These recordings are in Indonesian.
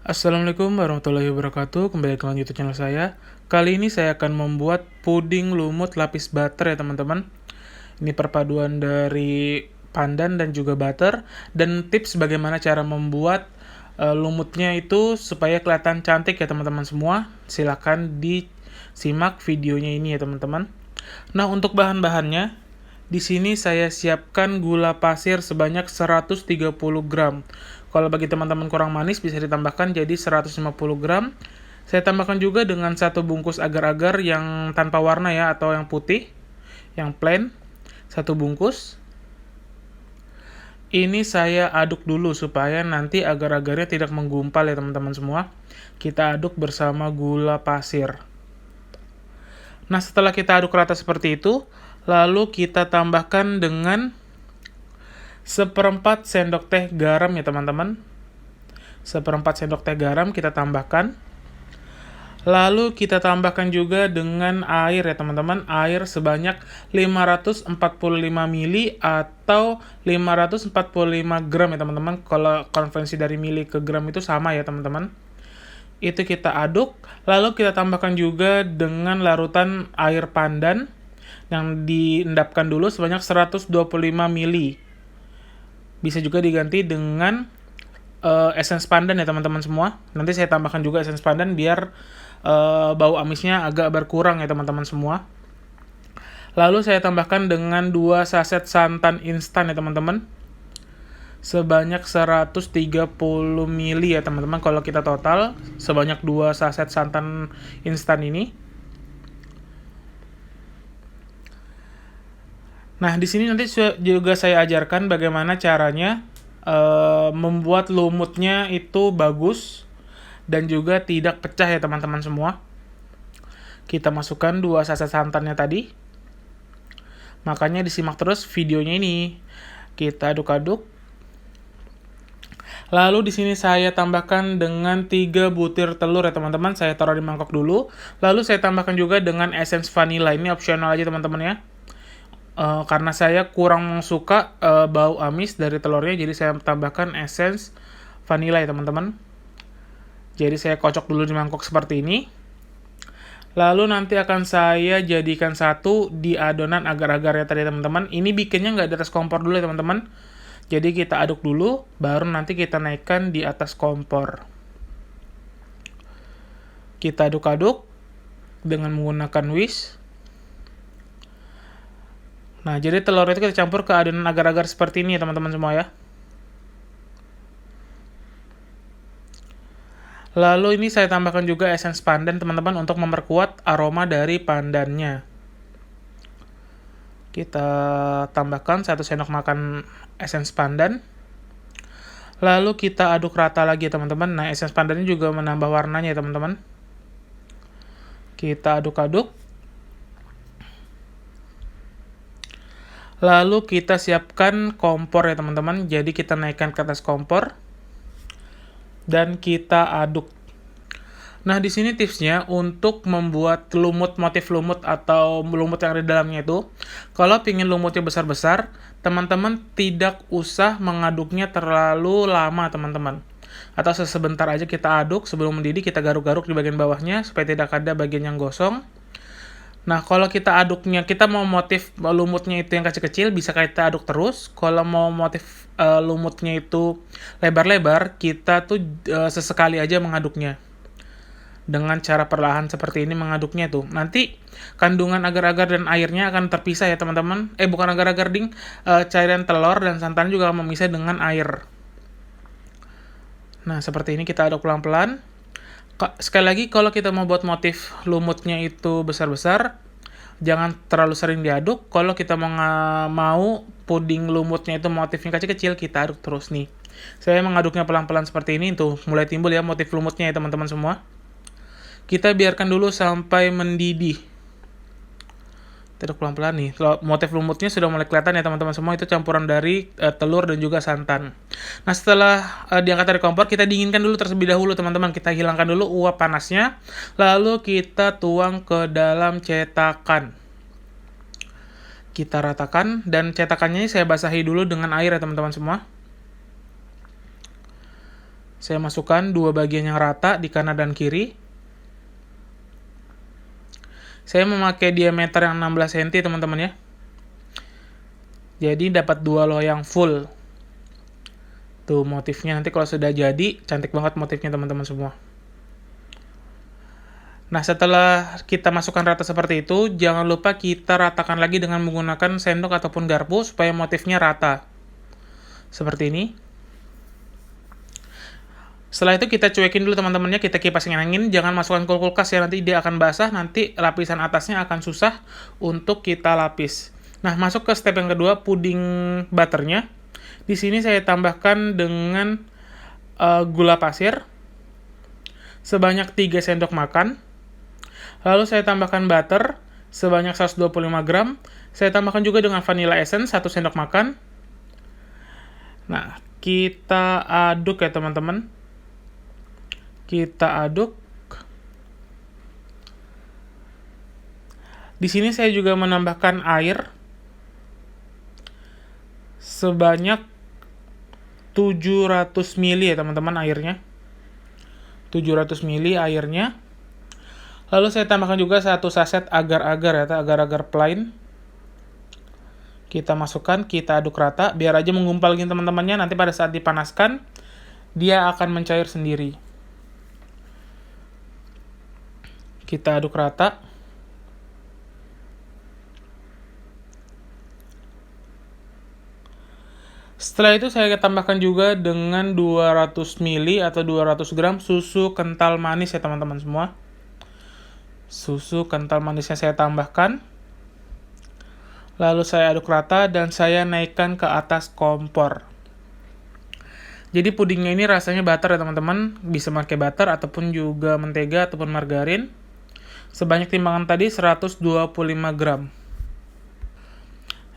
Assalamualaikum warahmatullahi wabarakatuh. Kembali ke YouTube channel saya. Kali ini saya akan membuat puding lumut lapis butter ya teman-teman. Ini perpaduan dari pandan dan juga butter, dan tips bagaimana cara membuat lumutnya itu supaya kelihatan cantik ya teman-teman semua. Silahkan disimak videonya ini ya teman-teman. Nah, untuk bahan-bahannya, di sini saya siapkan gula pasir sebanyak 130 gram. Kalau bagi teman-teman kurang manis bisa ditambahkan jadi 150 gram. Saya tambahkan juga dengan satu bungkus agar-agar yang tanpa warna ya, atau yang putih, yang plain, satu bungkus. Ini saya aduk dulu supaya nanti agar-agarnya tidak menggumpal ya teman-teman semua. Kita aduk bersama gula pasir. Nah, setelah kita aduk rata seperti itu, lalu kita tambahkan dengan seperempat sendok teh garam ya teman-teman. Seperempat sendok teh garam kita tambahkan. Lalu kita tambahkan juga dengan air ya teman-teman. Air sebanyak 545 ml atau 545 gram ya teman-teman. Kalau konvensi dari mili ke gram itu sama ya teman-teman. Itu kita aduk. Lalu kita tambahkan juga dengan larutan air pandan yang diendapkan dulu sebanyak 125 ml. Bisa juga diganti dengan essence pandan ya teman-teman semua. Nanti saya tambahkan juga essence pandan biar bau amisnya agak berkurang ya teman-teman semua. Lalu saya tambahkan dengan 2 saset santan instan ya teman-teman. Sebanyak 130 ml ya teman-teman. Kalau kita total sebanyak 2 saset santan instan ini. Nah, di sini nanti juga saya ajarkan bagaimana caranya membuat lumutnya itu bagus dan juga tidak pecah ya teman-teman semua. Kita masukkan 2 saset santannya tadi. Makanya disimak terus videonya ini. Kita aduk-aduk. Lalu di sini saya tambahkan dengan 3 butir telur ya teman-teman. Saya taruh di mangkok dulu. Lalu saya tambahkan juga dengan essence vanilla. Ini opsional aja teman-teman ya. Karena saya kurang suka bau amis dari telurnya, jadi saya tambahkan essence vanilla ya teman-teman. Jadi saya kocok dulu di mangkok seperti ini. Lalu nanti akan saya jadikan satu di adonan agar-agarnya tadi teman-teman. Ini bikinnya nggak di atas kompor dulu ya teman-teman. Jadi kita aduk dulu, baru nanti kita naikkan di atas kompor. Kita aduk-aduk dengan menggunakan whisk. Nah, jadi telur itu kita campur ke adonan agar-agar seperti ini ya teman-teman semua ya. Lalu ini saya tambahkan juga essence pandan teman-teman untuk memperkuat aroma dari pandannya. Kita tambahkan 1 sendok makan essence pandan. Lalu kita aduk rata lagi teman-teman. Nah, essence pandannya juga menambah warnanya ya teman-teman. Kita aduk-aduk. Lalu kita siapkan kompor ya teman-teman. Jadi kita naikkan ke atas kompor dan kita aduk. Nah, di sini tipsnya untuk membuat lumut, motif lumut atau lumut yang ada di dalamnya itu, kalau ingin lumutnya besar-besar, teman-teman tidak usah mengaduknya terlalu lama teman-teman. Atau sebentar aja kita aduk, sebelum mendidih kita garuk-garuk di bagian bawahnya supaya tidak ada bagian yang gosong. Nah, kalau kita aduknya, kita mau motif lumutnya itu yang kecil-kecil, bisa kita aduk terus. Kalau mau motif lumutnya itu lebar-lebar, kita tuh sesekali aja mengaduknya. Dengan cara perlahan seperti ini mengaduknya tuh. Nanti kandungan agar-agar dan airnya akan terpisah ya teman-teman. Bukan agar-agar ding, cairan telur dan santan juga akan memisah dengan air. Nah, seperti ini kita aduk pelan-pelan. Sekali lagi, kalau kita mau buat motif lumutnya itu besar-besar, jangan terlalu sering diaduk. Kalau kita mau puding lumutnya itu motifnya kecil-kecil, kita aduk terus nih. Saya mengaduknya pelan-pelan seperti ini, tuh mulai timbul ya motif lumutnya ya teman-teman semua. Kita biarkan dulu sampai mendidih. Aduk pelan-pelan nih. Motif lumutnya sudah mulai kelihatan ya teman-teman semua, itu campuran dari telur dan juga santan. Nah, setelah diangkat dari kompor, kita dinginkan dulu terlebih dahulu teman-teman. Kita hilangkan dulu uap panasnya, lalu kita tuang ke dalam cetakan. Kita ratakan, dan cetakannya saya basahi dulu dengan air ya teman-teman semua. Saya masukkan dua bagian yang rata di kanan dan kiri. Saya memakai diameter yang 16 cm teman-teman ya. Jadi dapat dua loyang full. Tuh motifnya nanti kalau sudah jadi, cantik banget motifnya teman-teman semua. Nah, setelah kita masukkan rata seperti itu, jangan lupa kita ratakan lagi dengan menggunakan sendok ataupun garpu supaya motifnya rata. Seperti ini. Setelah itu kita cuekin dulu teman-temannya, kita kipasin angin, jangan masukkan ke kulkas ya, nanti dia akan basah, nanti lapisan atasnya akan susah untuk kita lapis. Nah, masuk ke step yang kedua, puding butternya. Di sini saya tambahkan dengan gula pasir sebanyak 3 sendok makan. Lalu saya tambahkan butter sebanyak 125 gram. Saya tambahkan juga dengan vanilla essence 1 sendok makan. Nah, kita aduk ya teman-teman. Kita aduk. Di sini saya juga menambahkan air sebanyak 700 ml ya teman-teman airnya. 700 ml airnya. Lalu saya tambahkan juga 1 saset agar-agar ya, agar-agar plain. Kita masukkan, kita aduk rata, biar aja menggumpal gini teman-temannya, nanti pada saat dipanaskan, dia akan mencair sendiri. Kita aduk rata. Setelah itu saya tambahkan juga dengan 200 ml atau 200 gram susu kental manis ya teman-teman semua. Susu kental manisnya saya tambahkan. Lalu saya aduk rata dan saya naikkan ke atas kompor. Jadi pudingnya ini rasanya butter ya teman-teman. Bisa pakai butter ataupun juga mentega ataupun margarin. Sebanyak timbangan tadi 125 gram.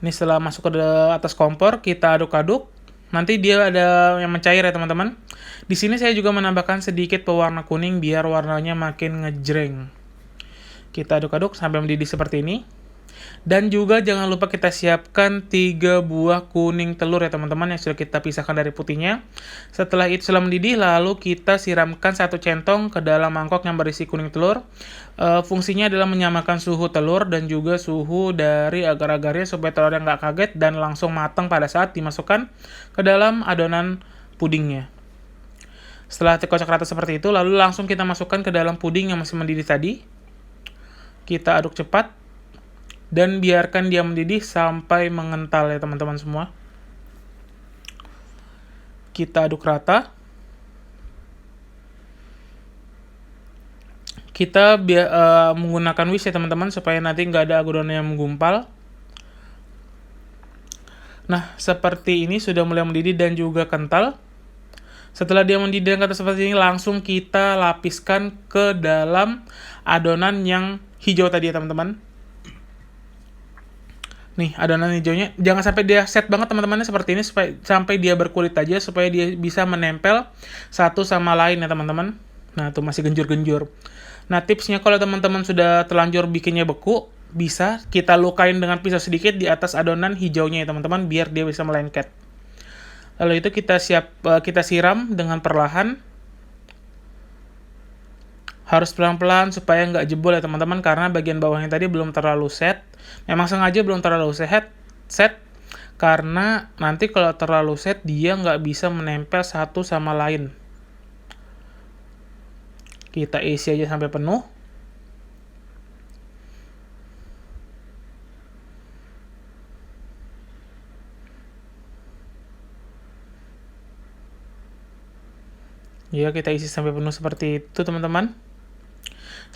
Ini setelah masuk ke atas kompor, kita aduk-aduk. Nanti dia ada yang mencair ya teman-teman. Di sini saya juga menambahkan sedikit pewarna kuning biar warnanya makin ngejreng. Kita aduk-aduk sampai mendidih seperti ini. Dan juga jangan lupa kita siapkan 3 buah kuning telur ya teman-teman yang sudah kita pisahkan dari putihnya. Setelah itu setelah mendidih, lalu kita siramkan 1 centong ke dalam mangkok yang berisi kuning telur. Fungsinya adalah menyamakan suhu telur dan juga suhu dari agar-agarnya supaya telurnya nggak kaget dan langsung matang pada saat dimasukkan ke dalam adonan pudingnya. Setelah dikocok rata seperti itu, lalu langsung kita masukkan ke dalam puding yang masih mendidih tadi. Kita aduk cepat dan biarkan dia mendidih sampai mengental ya teman-teman semua. Kita aduk rata. Kita menggunakan whisk ya teman-teman supaya nanti nggak ada adonan yang menggumpal. Nah, seperti ini sudah mulai mendidih dan juga kental. Setelah dia mendidih dan kental seperti ini, langsung kita lapiskan ke dalam adonan yang hijau tadi ya teman-teman. Nih adonan hijaunya, jangan sampai dia set banget teman-teman seperti ini, supaya sampai dia berkulit aja supaya dia bisa menempel satu sama lain ya teman-teman. Nah tuh masih genjur-genjur. Nah tipsnya kalau teman-teman sudah terlanjur bikinnya beku, bisa kita lukain dengan pisau sedikit di atas adonan hijaunya ya teman-teman biar dia bisa melengket. Lalu itu kita siram dengan perlahan. Harus pelan-pelan supaya nggak jebol ya teman-teman, karena bagian bawahnya tadi belum terlalu set. Memang sengaja belum terlalu set karena nanti kalau terlalu set dia nggak bisa menempel satu sama lain. Kita isi aja sampai penuh. Ya, kita isi sampai penuh seperti itu teman-teman.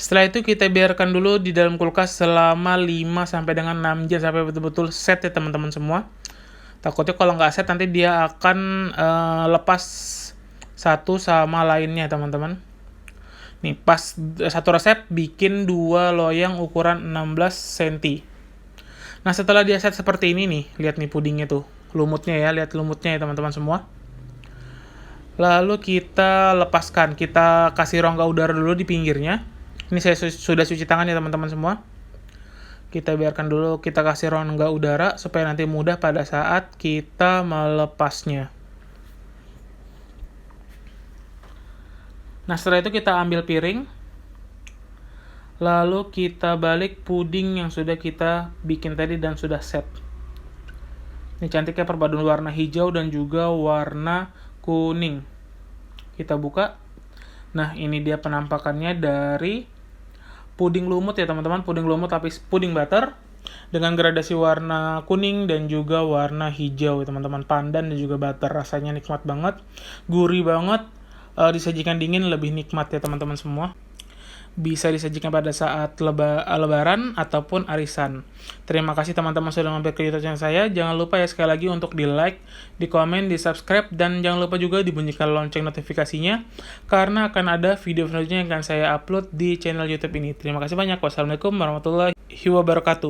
Setelah itu kita biarkan dulu di dalam kulkas selama 5 sampai dengan 6 jam sampai betul-betul set ya teman-teman semua. Takutnya kalau nggak set nanti dia akan lepas satu sama lainnya teman-teman. Nih pas satu resep bikin 2 loyang ukuran 16 cm. Nah setelah dia set seperti ini nih, lihat nih pudingnya tuh, lumutnya ya, lihat lumutnya ya teman-teman semua. Lalu kita lepaskan, kita kasih rongga udara dulu di pinggirnya. Ini saya sudah cuci tangan ya teman-teman semua. Kita biarkan dulu, kita kasih rongga udara supaya nanti mudah pada saat kita melepasnya. Nah, setelah itu kita ambil piring, lalu kita balik puding yang sudah kita bikin tadi dan sudah set. Ini cantiknya perpaduan warna hijau dan juga warna kuning. Kita buka. Nah, ini dia penampakannya dari puding lumut ya teman-teman, puding lumut tapi puding butter dengan gradasi warna kuning dan juga warna hijau ya teman-teman, pandan dan juga butter. Rasanya nikmat banget, gurih banget, disajikan dingin lebih nikmat ya teman-teman semua. Bisa disajikan pada saat lebaran ataupun arisan. Terima kasih teman-teman sudah mampir ke YouTube channel saya. Jangan lupa ya sekali lagi untuk di like, di komen, di subscribe, dan jangan lupa juga dibunyikan lonceng notifikasinya karena akan ada video selanjutnya yang akan saya upload di channel YouTube ini. Terima kasih banyak. Wassalamualaikum warahmatullahi wabarakatuh.